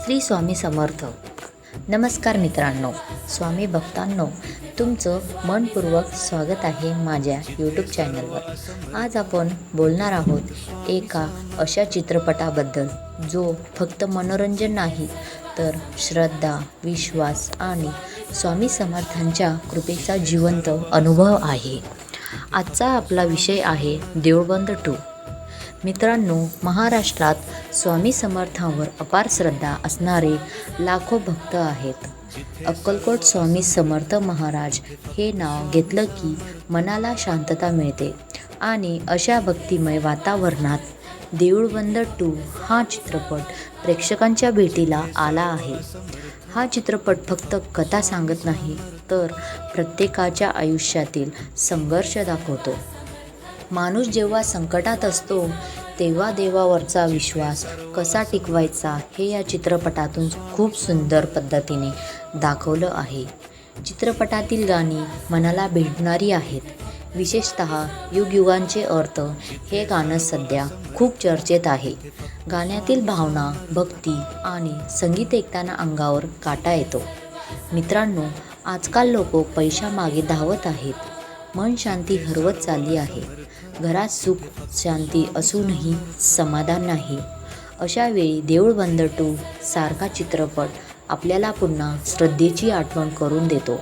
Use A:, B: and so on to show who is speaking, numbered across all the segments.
A: श्री स्वामी समर्थ. नमस्कार मित्रांनो, स्वामी भक्तांनो, तुमचं मनपूर्वक स्वागत आहे माझ्या यूट्यूब चॅनलवर. आज आपण बोलणार आहोत एका अशा चित्रपटाबद्दल जो फक्त मनोरंजन नाही तर श्रद्धा, विश्वास आणि स्वामी समर्थांच्या कृपेचा जिवंत अनुभव आहे. आजचा आपला विषय आहे देऊळबंद 2. मित्रांनो, महाराष्ट्रात स्वामी समर्थांवर अपार श्रद्धा असणारे लाखो भक्त आहेत. अक्कलकोट स्वामी समर्थ महाराज हे नाव घेतलं की मनाला शांतता मिळते आणि अशा भक्तिमय वातावरणात देऊळबंद 2 हा चित्रपट प्रेक्षकांच्या भेटीला आला आहे. हा चित्रपट फक्त कथा सांगत नाही तर प्रत्येकाच्या आयुष्यातील संघर्ष दाखवतो. माणूस जेव्हा संकटात असतो तेव्हा देवावरचा विश्वास कसा टिकवायचा हे या चित्रपटातून खूप सुंदर पद्धतीने दाखवलं आहे. चित्रपटातील गाणी मनाला भेटणारी आहेत. विशेषतः युगयुगांचे अर्थ हे गाणं सध्या खूप चर्चेत आहे. गाण्यातील भावना, भक्ती आणि संगीत ऐकताना अंगावर काटा येतो. मित्रांनो, आजकाल लोक पैशामागे धावत आहेत. मन शांती हरवत चालली आहे. घरात सुख शांती असूनही समाधान नाही. अशा वेळी देऊळबंद 2 सारखा चित्रपट आपल्याला पुन्हा श्रद्धेची आठवण करून देतो.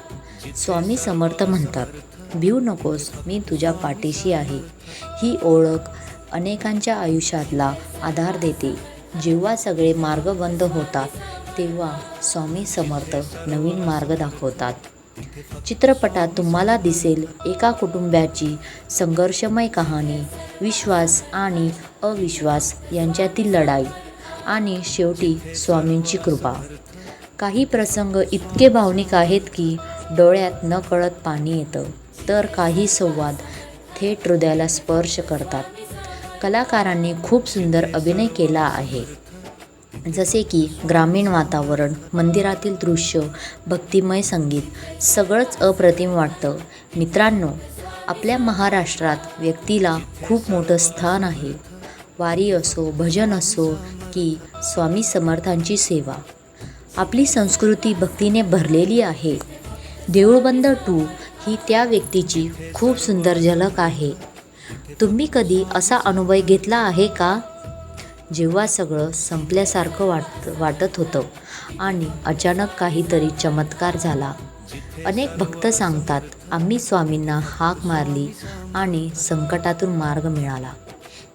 A: स्वामी समर्थ म्हणतात, भिऊ नकोस, मी तुझ्या पाठीशी आहे. ही ओळख अनेकांच्या आयुष्यातला आधार देते. जेव्हा सगळे मार्ग बंद होतात तेव्हा स्वामी समर्थ नवीन मार्ग दाखवतात. चित्रपटात तुम्हाला दिसेल एका कुटुंबाची संघर्षमय कहाणी, विश्वास आणि अविश्वास यांच्यातील लढाई आणि शेवटी स्वामींची कृपा. काही प्रसंग इतके भावनिक आहेत की डोळ्यात नकळत पाणी येतं, तर काही संवाद थेट हृदयाला स्पर्श करतात. कलाकारांनी खूप सुंदर अभिनय केला आहे, जसे की ग्रामीण वातावरण, मंदिरातील दृश्य, भक्तिमय संगीत, सगळंच अप्रतिम वाटतं. मित्रांनो, आपल्या महाराष्ट्रात व्यक्तीला खूप मोठं स्थान आहे. वारी असो, भजन असो की स्वामी समर्थांची सेवा, आपली संस्कृती भक्तीने भरलेली आहे. देऊळबंद 2 ही त्या व्यक्तीची खूप सुंदर झलक आहे. तुम्ही कधी असा अनुभव घेतला आहे का, जेव्हा सगळं संपल्यासारखं वाटत होतं आणि अचानक काहीतरी चमत्कार झाला? अनेक भक्त सांगतात, आम्ही स्वामींना हाक मारली आणि संकटातून मार्ग मिळाला.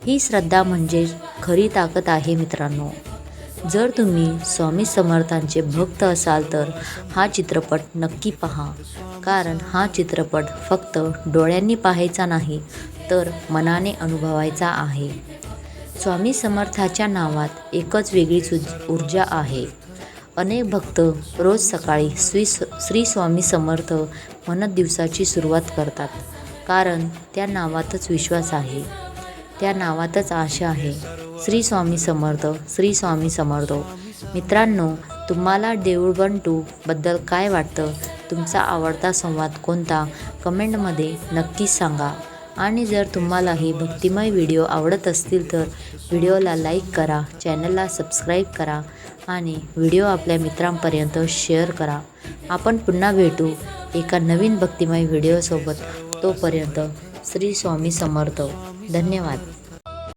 A: ही श्रद्धा म्हणजे खरी ताकद आहे. मित्रांनो, जर तुम्ही स्वामी समर्थांचे भक्त असाल तर हा चित्रपट नक्की पहा, कारण हा चित्रपट फक्त डोळ्यांनी पाहायचा नाही तर मनाने अनुभवायचा आहे. स्वामी समर्थाच्या नावात एकच वेगळीच ऊर्जा आहे. अनेक भक्त रोज सकाळी श्री स्वामी समर्थ म्हणत दिवसाची सुरुवात करतात, कारण त्या नावातच विश्वास आहे, त्या नावातच आशा आहे. श्री स्वामी समर्थ, श्री स्वामी समर्थ. मित्रांनो, तुम्हाला देऊळबंद 2 बद्दल काय वाटतं? तुमचा आवडता संवाद कोणता? कमेंटमध्ये नक्कीच सांगा. आणि जर तुम्हाला हे भक्तिमय व्हिडिओ आवडत असतील तर व्हिडिओला लाईक करा, चॅनलला सबस्क्राईब करा आणि व्हिडिओ आपल्या मित्रांपर्यंत शेअर करा. आपण पुन्हा भेटू एका नवीन भक्तिमय व्हिडिओसोबत. तोपर्यंत श्री स्वामी समर्थ. धन्यवाद.